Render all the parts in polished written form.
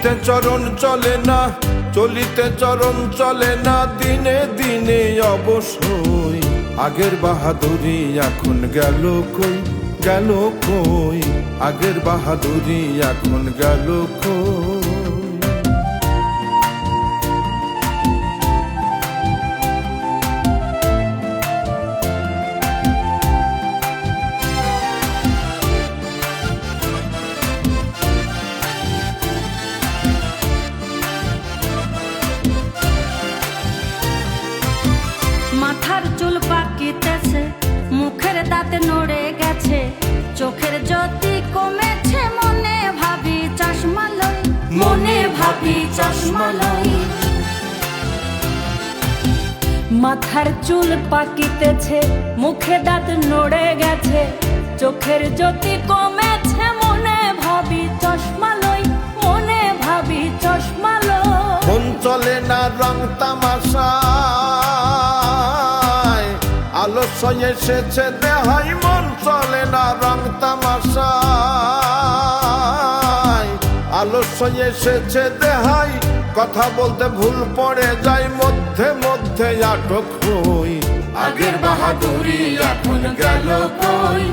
চলিতে চরণ চলে না, চলিতে চরণ চলে না, দিনে দিনে অবশ্যই আগের বাহাদুরি এখন গেল কই, গেল কই, আগের বাহাদুরি এখন গেল কই। মাথার চুল পাকিতেছে, মুখের দাঁত নড়ে গেছে, চোখের জ্যোতি কমেছে, মনে ভাবি চশমা লই, মনে ভাবি চশমা লই। মাথার চুল পাকিতেছে, মুখে দাঁত নড়ে গেছে, চোখের জ্যোতি কমেছে, মনে ভাবি চশমা লই, মনে ভাবি চশমা লই। মন চলে না রং তামাশায়, আলস্য এসেছে দেহাই, মন চলে না রং তামাশায়, আলস্য এসেছে দেহাই, কথা বলতে ভুল পড়ে যায়, মধ্যে মধ্যে আটক হই, আগের বাহাদুরি এখন গেল কই,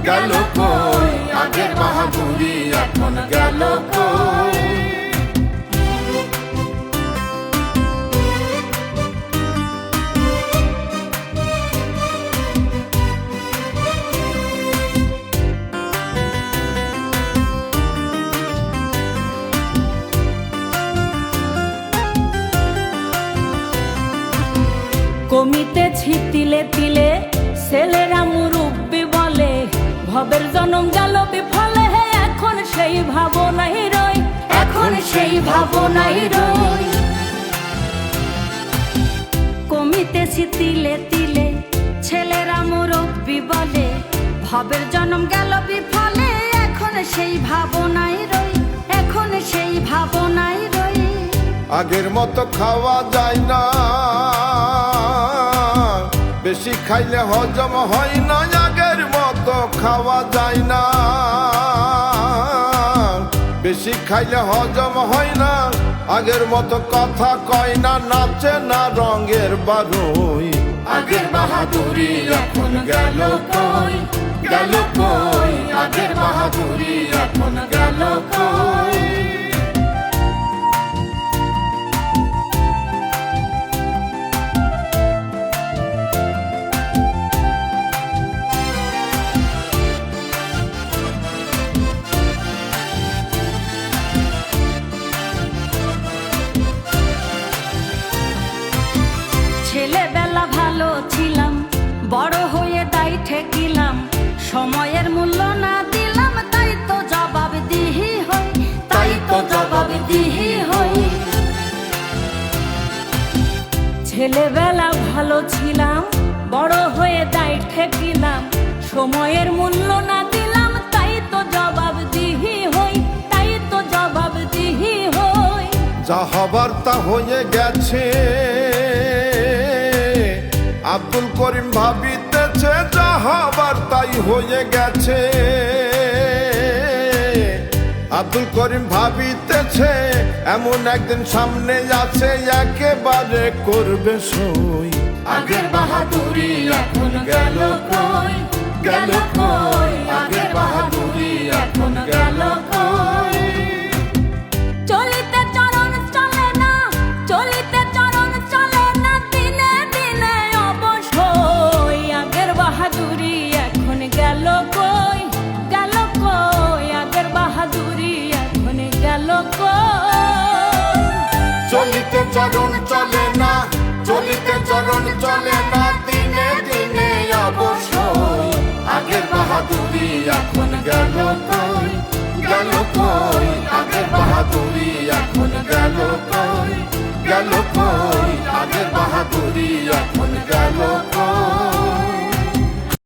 গেল কই, আগের বাহাদুরি এখন গেল কই। কমিতেছি তিলে তিলে, ছেলেরা মুরব্বি বলে, ভবের জনম গেল বিফলে, এখন সেই ভাবনাই রই, এখন সেই ভাবনাই রই। কমিতেছি তিলে তিলে, ছেলেরা মুরব্বি বলে, ভবের জনম গেল বিফলে, এখন সেই ভাবনাই রই, এখন সেই ভাবনাই রই। আগের মতো খাওয়া যায় না, বেশি খাইলে হজম হয় না, আগের মতো খাওয়া যায় না, বেশি খাইলে হজম হয় না, আগের মতো কথা কয় না, নাচে না রঙের বারুই, আগের বাহাদুরি এখন গেল কই, গেল কই, আগের বাহাদুরি এখন গেল কই। ছেলেবেলা ভালো ছিলাম, বড় হয়ে দায় ঠেকিলাম, সময়ের মূল্য না দিলাম, তাই তো জবাব দিহি হই, তাই তো জবাব দিহি হই। ছেলেবেলা ভালো ছিলাম, বড় হয়ে দায় ঠেকিলাম, সময়ের মূল্য না দিলাম, তাই তো জবাব দিহি হই, তাই তো জবাব দিহি হই। যা হবার তা হয়ে গেছে, আব্দুল করিম ভাবিতেছে, যা হবার তাই হয়ে গেছে, আব্দুল করিম ভাবিতেছে, এমন একদিন সামনে আছে, একেবারে করবে সই, আগের বাহাদুরি এখন গেল কই, গেল কই, আগের বাহাদুরি এখন গেল কই। চলিতে চরণ চলে না, চলিতে চরণ চলে না, দিনে দিনে অবশ্যই আগের বাহাদুরি এখন গেল কই, গেল কই, আগের বাহাদুরি এখন গেল কই। চলিতে চরণ চলে না, চলিতে চরণ চলে না, দিনে দিনে অবশ্যই আগের বাহাদুরি এখন গেল কই, গেল কই, আগের বাহাদুরি এখন গেল কই, গেল কই, আগের বাহাদুরি